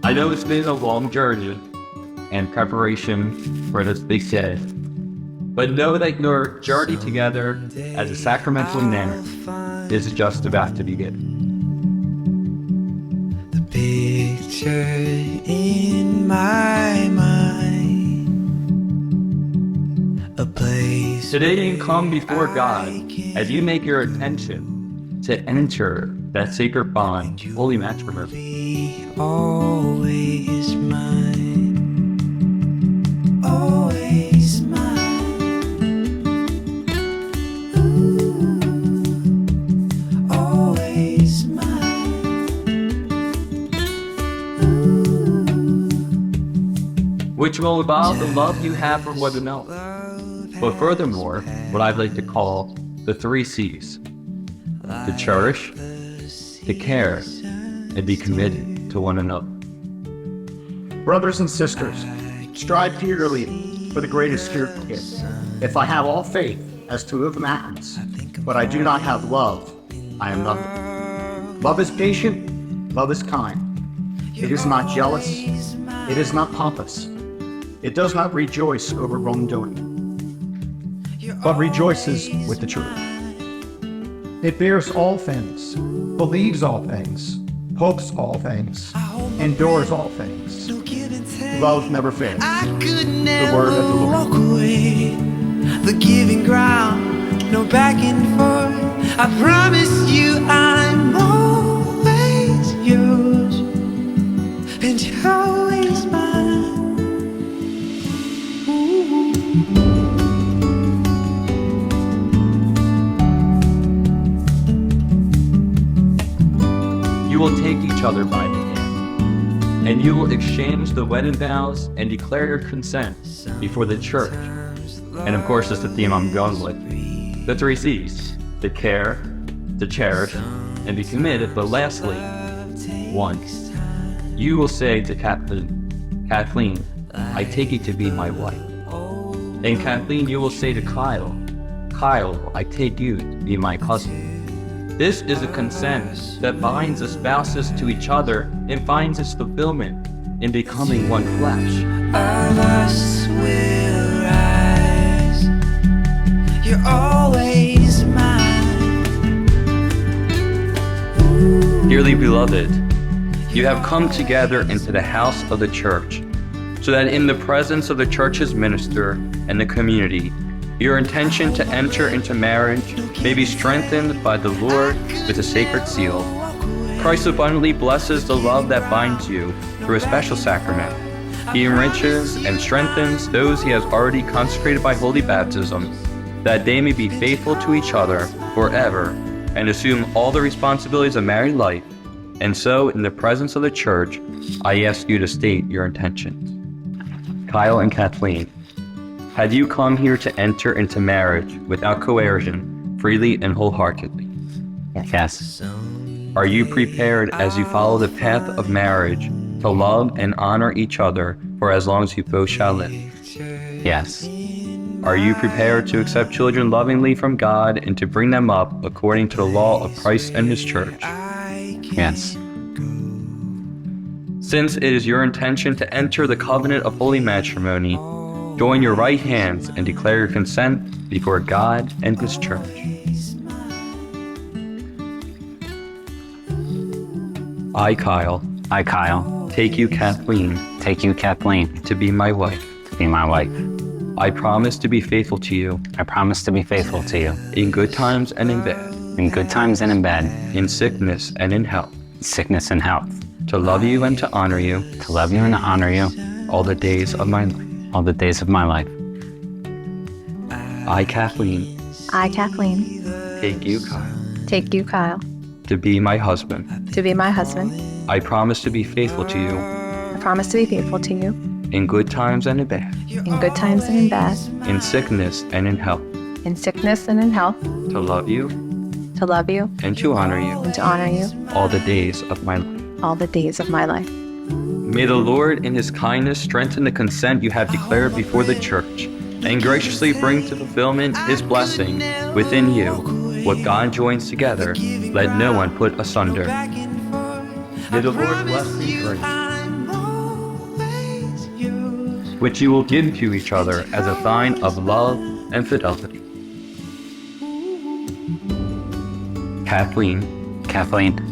I know it's been a long journey and preparation for this big day, but know that your journey together as a sacramental manner is just about to begin. The picture in my mind, a place. Today you come before God as you make your intention to enter that sacred bond, holy matrimony. Always mine, always mine. Ooh, always mine. Ooh. Which will involve the love you have for one another. But furthermore, what I'd like to call the 3 C's: to cherish, to care, and be committed to one another. Brothers and sisters, strive eagerly for the greatest spiritual gift. If I have all faith as to move mountains, but I do not have love, I am nothing. Love is patient, love is kind. It is not jealous, it is not pompous. It does not rejoice over wrongdoing, but rejoices with the truth. It bears all things, believes all things, hopes all things, endures all things. Love never fails. I could The word of the never Lord. walk away. The giving ground, no back and forth. I promise you I'm always yours, and you're always mine. Ooh. You will take each other by the hand, and you will exchange the wedding vows and declare your consent before the church. And of course, that's the theme I'm going with. The 3 C's: to care, to cherish, and be committed. But lastly, 1. You will say to Kathleen, I take you to be my wife. And Kathleen, you will say to Kyle, I take you to be my cousin. This is a consent that binds the spouses to each other and finds its fulfillment in becoming one flesh. Our lusts will rise. You're always mine. Dearly beloved, you have come together into the house of the church, so that in the presence of the church's minister and the community, your intention to enter into marriage may be strengthened by the Lord with a sacred seal. Christ abundantly blesses the love that binds you through a special sacrament. He enriches and strengthens those he has already consecrated by holy baptism, that they may be faithful to each other forever and assume all the responsibilities of married life. And so, in the presence of the church, I ask you to state your intentions. Kyle and Kathleen, have you come here to enter into marriage without coercion, freely and wholeheartedly? Yes. Are you prepared as you follow the path of marriage to love and honor each other for as long as you both shall live? Yes. Are you prepared to accept children lovingly from God and to bring them up according to the law of Christ and His church? Yes. Since it is your intention to enter the covenant of holy matrimony, join your right hands and declare your consent before God and His church. I, Kyle, take you, Kathleen, to be my wife. I promise to be faithful to you in good times and in bad, in sickness and in health, to love you and to honor you all the days of my life. I, Kathleen, take you, Kyle, to be my husband. I promise to be faithful to you in good times and in bad, in sickness and in health, to love you and to honor you all the days of my life. May the Lord in His kindness strengthen the consent you have declared before the church and graciously bring to fulfillment His blessing within you. What God joins together, let no one put asunder. May the Lord bless thee greatly, which you will give to each other as a sign of love and fidelity. Kathleen,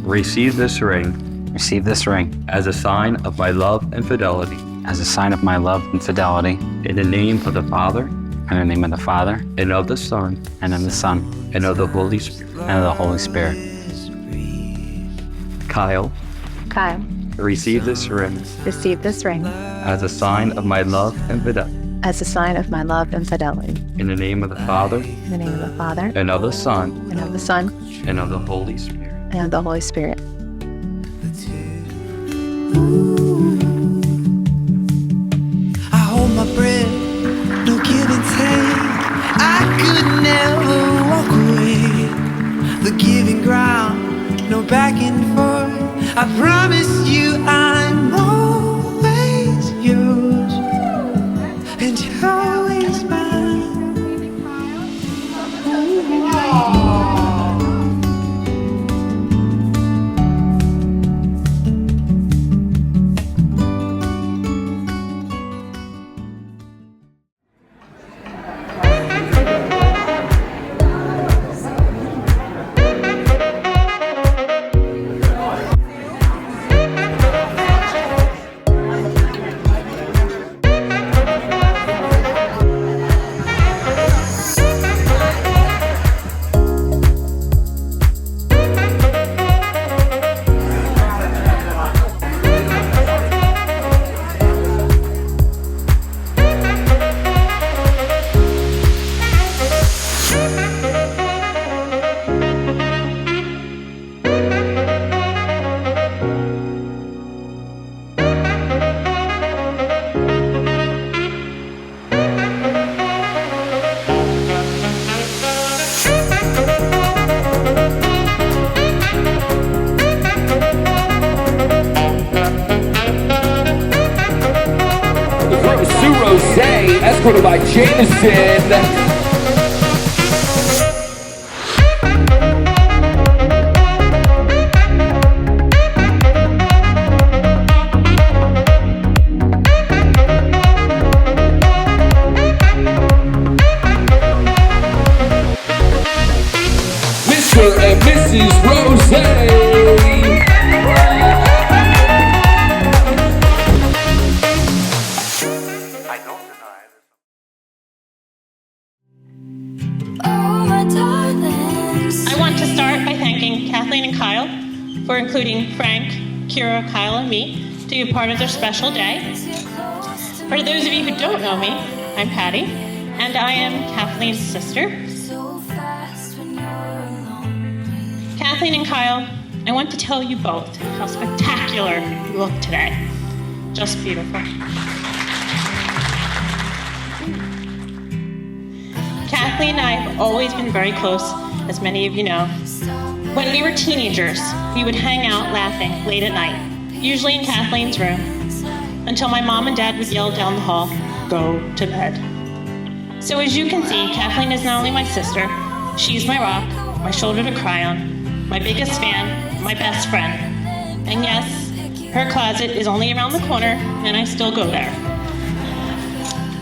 receive this ring receive this ring as a sign of my love and fidelity. as a sign of my love and fidelity. In the name of the Father, In the name of the Father, and of the Son, and of the Son, and of the Holy Spirit. and of the Holy Spirit. Kyle, Kyle, receive this ring receive this ring as a sign of my love and fidelity. as a sign of my love and fidelity. In the name of the Father, In the name of the Father, and of the Son, and of the Son, and of the Holy Spirit. and of the Holy Spirit. I hold my breath, no give and take. I could never walk away. The giving ground, no back and forth. I promise you I'm always yours, and you're always mine. Sue Rose, escorted by Jameson. Mr. and Mrs. Rose. I want to start by thanking Kathleen and Kyle for including Frank, Kira, Kyle, and me to be a part of their special day. For those of you who don't know me, I'm Patty, and I am Kathleen's sister. Kathleen and Kyle, I want to tell you both how spectacular you look today. Just beautiful. Kathleen and I have always been very close, as many of you know. When we were teenagers, we would hang out laughing late at night, usually in Kathleen's room, until my mom and dad would yell down the hall, "Go to bed." So as you can see, Kathleen is not only my sister, she's my rock, my shoulder to cry on, my biggest fan, my best friend. And yes, her closet is only around the corner, and I still go there.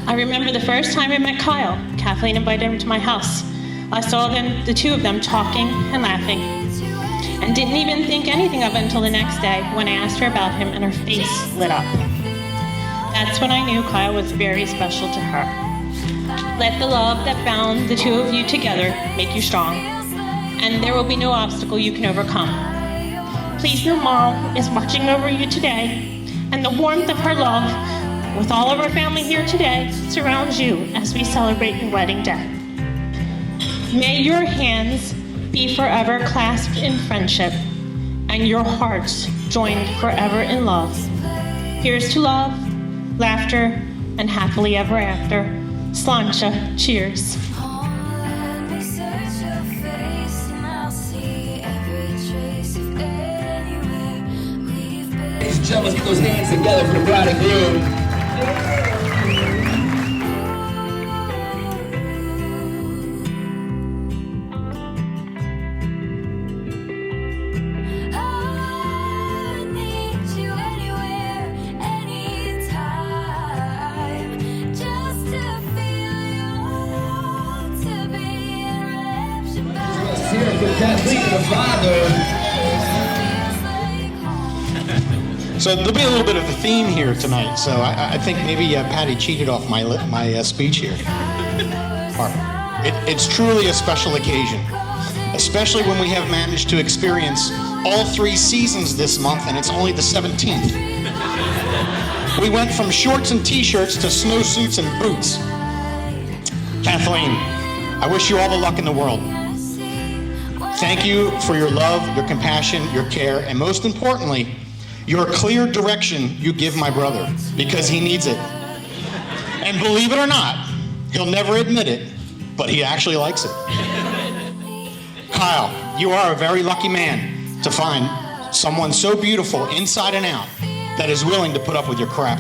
I remember the first time I met Kyle. Kathleen invited him to my house. I saw the two of them talking and laughing, and didn't even think anything of it until the next day when I asked her about him and her face lit up. That's when I knew Kyle was very special to her. Let the love that bound the two of you together make you strong, and there will be no obstacle you can overcome. Please know Mom is watching over you today, and the warmth of her love with all of our family here today surrounds you as we celebrate your wedding day. May your hands be forever clasped in friendship and your hearts joined forever in love. Here's to love, laughter, and happily ever after. Sláinte, cheers. Ladies and gentlemen, put those hands together for the bride and groom. hear it for Kathleen and the father. So there'll be a little bit of a theme here tonight. So I think maybe Patty cheated off my speech here. It's truly a special occasion, especially when we have managed to experience all 3 seasons this month, and it's only the 17th. We went from shorts and t-shirts to snowsuits and boots. Kathleen, I wish you all the luck in the world. Thank you for your love, your compassion, your care, and most importantly, your clear direction you give my brother, because he needs it. And believe it or not, he'll never admit it, but he actually likes it. Kyle, you are a very lucky man to find someone so beautiful inside and out that is willing to put up with your crap.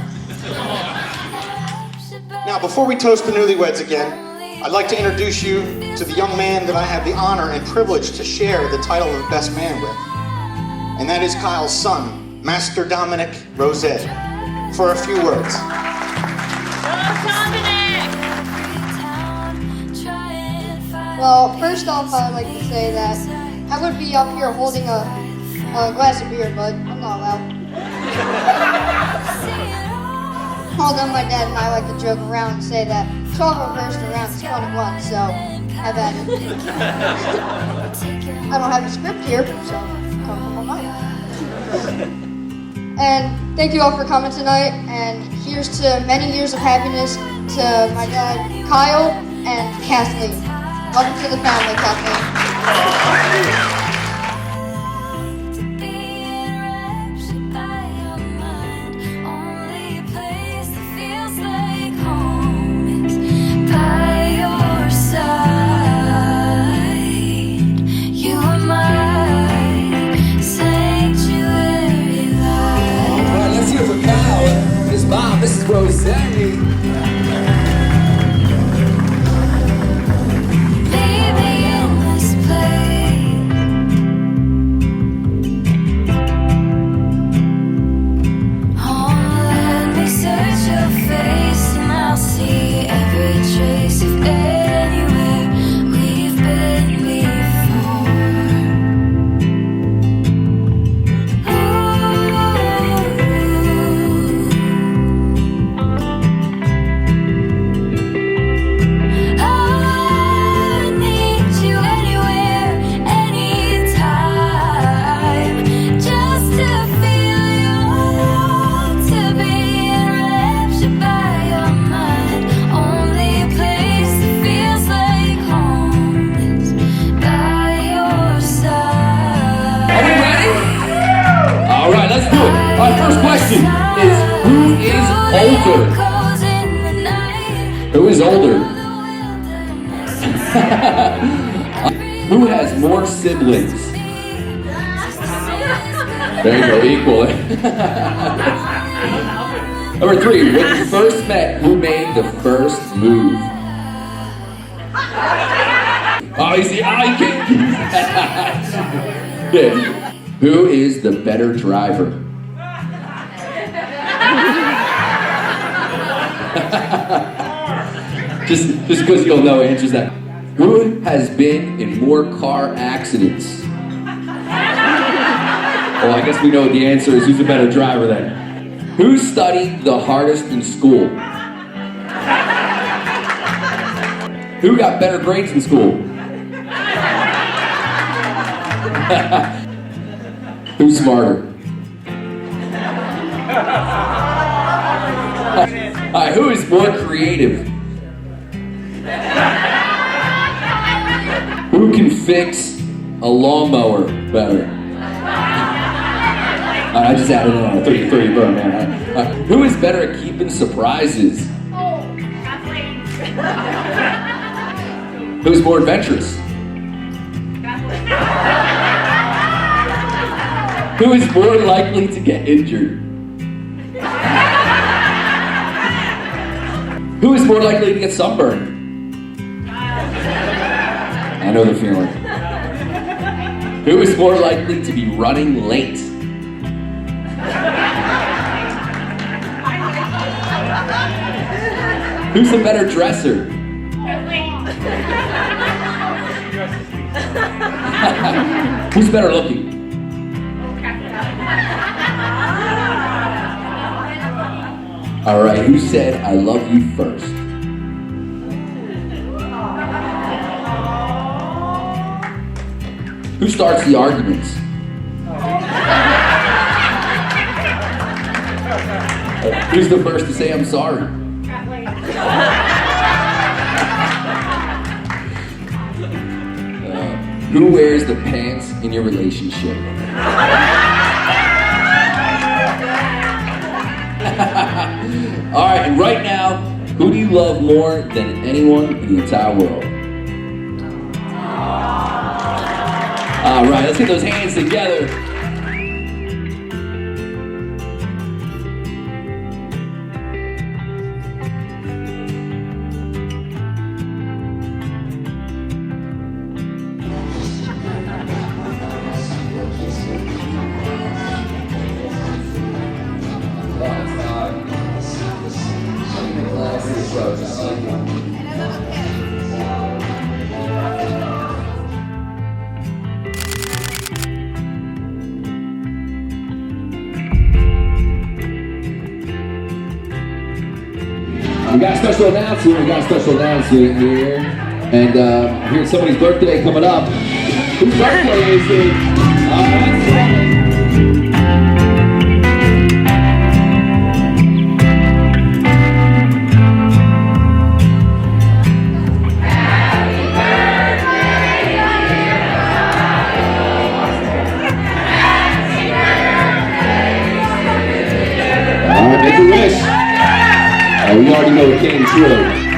Now, before we toast the newlyweds again, I'd like to introduce you to the young man that I have the honor and privilege to share the title of Best Man with. And that is Kyle's son, Master Dominic Rosette, for a few words. Well, first off, I'd like to say that I would be up here holding a glass of beer, but I'm not allowed. Although my dad and I like to joke around and say that 12 reversed around is 21, so have at it. I don't have a script here, so come from my mind. And thank you all for coming tonight, and here's to many years of happiness to my dad, Kyle, and Kathleen. Welcome to the family, Kathleen. Mom, this is Rose. Who is older? Who has more siblings? There you go, equal. Number 3, when you first met, who made the first move? Oh, you see, I can't use that. Yeah. Who is the better driver? Just because you'll know answers that. Who has been in more car accidents? Well, I guess we know what the answer is. Who's a better driver then? Who studied the hardest in school? Who got better grades in school? Who's smarter? Alright, who is more creative? Who can fix a lawnmower better? I just added on a 33, bro, man. Who is better at keeping surprises? Kathleen. Who's more adventurous? Kathleen. Who is more likely to get injured? Who is more likely to get sunburned? I know the feeling. Who is more likely to be running late? Who's a better dresser? Kathleen. Who's better looking? All right, who said I love you first? Who starts the arguments? Who's the first to say I'm sorry? Who wears the pants in your relationship? All right, and right now, who do you love more than anyone in the entire world? All right, let's get those hands together. We got a special announcement here. And here's somebody's birthday coming up. Whose birthday is it? That's right. All right, make a wish. We already know it came true.